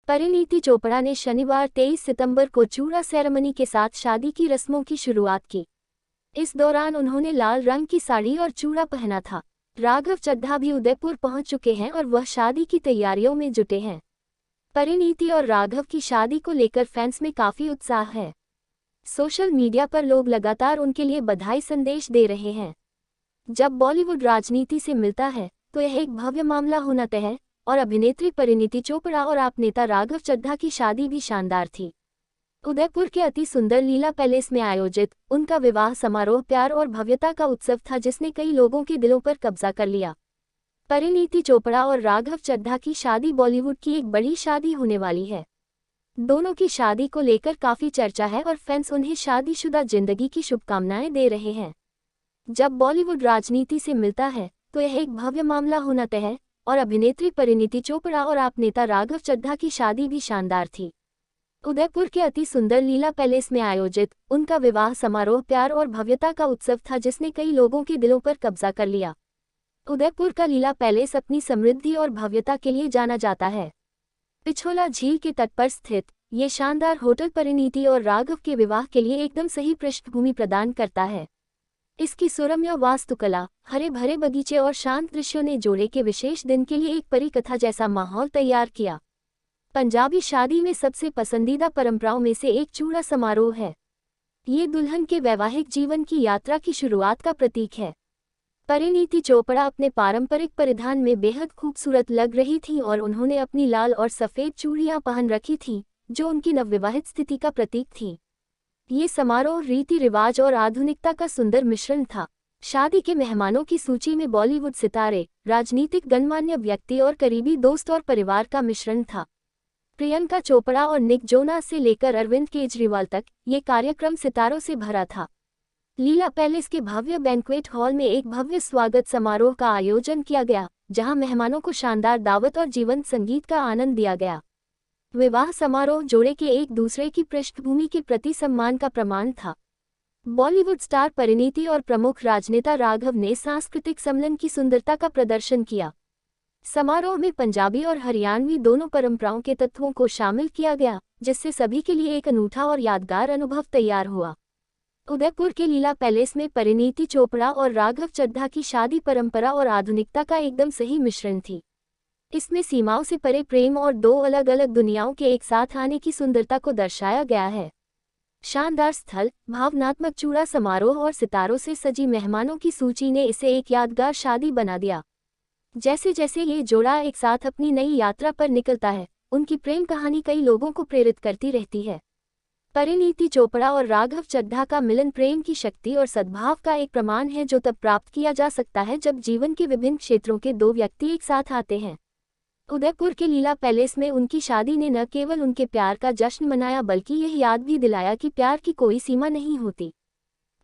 परिणीति चोपड़ा ने शनिवार 23 सितंबर को चूड़ा सेरेमनी के साथ शादी की रस्मों की शुरुआत की। इस दौरान उन्होंने लाल रंग की साड़ी और चूड़ा पहना था। राघव चड्ढा भी उदयपुर पहुंच चुके हैं और वह शादी की तैयारियों में जुटे हैं। परिणीति और राघव की शादी को लेकर फैंस में काफी उत्साह है। सोशल मीडिया पर लोग लगातार उनके लिए बधाई संदेश दे रहे हैं। जब बॉलीवुड राजनीति से मिलता है तो यह एक भव्य मामला होना तय है और अभिनेत्री परिणीति चोपड़ा और आप नेता राघव चड्ढा की शादी भी शानदार थी। उदयपुर के अति सुंदर लीला पैलेस में आयोजित उनका विवाह समारोह प्यार और भव्यता का उत्सव था, जिसने कई लोगों के दिलों पर कब्जा कर लिया। परिणीति चोपड़ा और राघव चड्ढा की शादी बॉलीवुड की एक बड़ी शादी होने वाली है। दोनों की शादी को लेकर काफी चर्चा है और फैंस उन्हें शादीशुदा जिंदगी की शुभकामनाएं दे रहे हैं। जब बॉलीवुड राजनीति से मिलता है तो यह एक भव्य मामला होना तय है और अभिनेत्री परिणीति चोपड़ा और आप नेता राघव चड्ढा की शादी भी शानदार थी। उदयपुर के अति सुंदर लीला पैलेस में आयोजित उनका विवाह समारोह प्यार और भव्यता का उत्सव था, जिसने कई लोगों के दिलों पर कब्जा कर लिया। उदयपुर का लीला पैलेस अपनी समृद्धि और भव्यता के लिए जाना जाता है। पिछोला झील के तट पर स्थित ये शानदार होटल परिणीति और राघव के विवाह के लिए एकदम सही पृष्ठभूमि प्रदान करता है। इसकी सुरम्य वास्तुकला, हरे भरे बगीचे और शांत दृश्यों ने जोड़े के विशेष दिन के लिए एक परी कथा जैसा माहौल तैयार किया। पंजाबी शादी में सबसे पसंदीदा परंपराओं में से एक चूड़ा समारोह है। ये दुल्हन के वैवाहिक जीवन की यात्रा की शुरुआत का प्रतीक है। परिणीति चोपड़ा अपने पारंपरिक परिधान में बेहद खूबसूरत लग रही थीं और उन्होंने अपनी लाल और सफ़ेद चूड़ियां पहन रखी थीं, जो उनकी नवविवाहित स्थिति का प्रतीक थी। ये समारोह रीति रिवाज और आधुनिकता का सुंदर मिश्रण था। शादी के मेहमानों की सूची में बॉलीवुड सितारे, राजनीतिक गणमान्य व्यक्ति और करीबी दोस्त और परिवार का मिश्रण था। प्रियंका चोपड़ा और निक जोनास से लेकर अरविंद केजरीवाल तक ये कार्यक्रम सितारों से भरा था। लीला पैलेस के भव्य बैंक्वेट हॉल में एक भव्य स्वागत समारोह का आयोजन किया गया, जहां मेहमानों को शानदार दावत और जीवंत संगीत का आनंद दिया गया। विवाह समारोह जोड़े के एक दूसरे की पृष्ठभूमि के प्रति सम्मान का प्रमाण था। बॉलीवुड स्टार परिणीति और प्रमुख राजनेता राघव ने सांस्कृतिक सम्मेलन की सुंदरता का प्रदर्शन किया। समारोह में पंजाबी और हरियाणवी दोनों परंपराओं के तत्वों को शामिल किया गया, जिससे सभी के लिए एक अनूठा और यादगार अनुभव तैयार हुआ। उदयपुर के लीला पैलेस में परिणीति चोपड़ा और राघव चड्ढा की शादी परंपरा और आधुनिकता का एकदम सही मिश्रण थी। इसमें सीमाओं से परे प्रेम और दो अलग अलग दुनियाओं के एक साथ आने की सुंदरता को दर्शाया गया है। शानदार स्थल, भावनात्मक चूड़ा समारोह और सितारों से सजी मेहमानों की सूची ने इसे एक यादगार शादी बना दिया। जैसे जैसे ये जोड़ा एक साथ अपनी नई यात्रा पर निकलता है, उनकी प्रेम कहानी कई लोगों को प्रेरित करती रहती है। परिणीति चोपड़ा और राघव चड्ढा का मिलन प्रेम की शक्ति और सद्भाव का एक प्रमाण है, जो तब प्राप्त किया जा सकता है जब जीवन के विभिन्न क्षेत्रों के दो व्यक्ति एक साथ आते हैं। उदयपुर के लीला पैलेस में उनकी शादी ने न केवल उनके प्यार का जश्न मनाया, बल्कि यह याद भी दिलाया कि प्यार की कोई सीमा नहीं होती।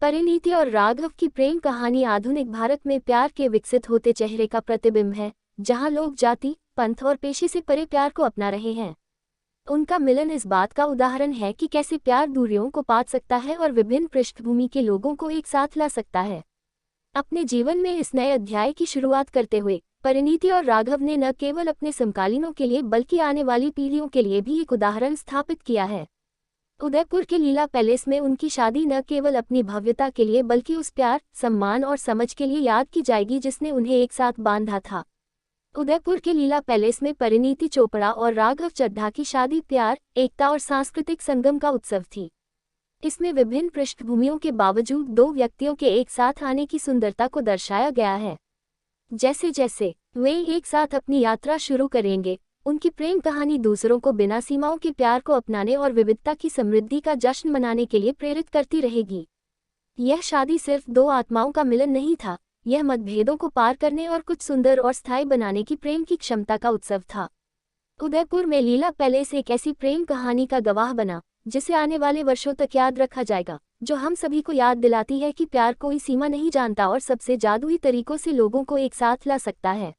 परिणीति और राघव की प्रेम कहानी आधुनिक भारत में प्यार के विकसित होते चेहरे का प्रतिबिंब है, जहां लोग जाति, पंथ और पेशे से परे प्यार को अपना रहे हैं। उनका मिलन इस बात का उदाहरण है कि कैसे प्यार दूरियों को पार सकता है और विभिन्न पृष्ठभूमि के लोगों को एक साथ ला सकता है। अपने जीवन में इस नए अध्याय की शुरुआत करते हुए परिणीति और राघव ने न केवल अपने समकालीनों के लिए बल्कि आने वाली पीढ़ियों के लिए भी एक उदाहरण स्थापित किया है। उदयपुर के लीला पैलेस में उनकी शादी न केवल अपनी भव्यता के लिए बल्कि उस प्यार, सम्मान और समझ के लिए याद की जाएगी जिसने उन्हें एक साथ बांधा था। उदयपुर के लीला पैलेस में परिणीति चोपड़ा और राघव चड्ढा की शादी प्यार, एकता और सांस्कृतिक संगम का उत्सव थी। इसमें विभिन्न पृष्ठभूमियों के बावजूद दो व्यक्तियों के एक साथ आने की सुंदरता को दर्शाया गया है। जैसे जैसे वे एक साथ अपनी यात्रा शुरू करेंगे, उनकी प्रेम कहानी दूसरों को बिना सीमाओं के प्यार को अपनाने और विविधता की समृद्धि का जश्न मनाने के लिए प्रेरित करती रहेगी। यह शादी सिर्फ दो आत्माओं का मिलन नहीं था, यह मतभेदों को पार करने और कुछ सुंदर और स्थायी बनाने की प्रेम की क्षमता का उत्सव था। उदयपुर में लीला पैलेस एक ऐसी प्रेम कहानी का गवाह बना, जिसे आने वाले वर्षों तक याद रखा जाएगा, जो हम सभी को याद दिलाती है कि प्यार कोई सीमा नहीं जानता और सबसे जादुई तरीकों से लोगों को एक साथ ला सकता है।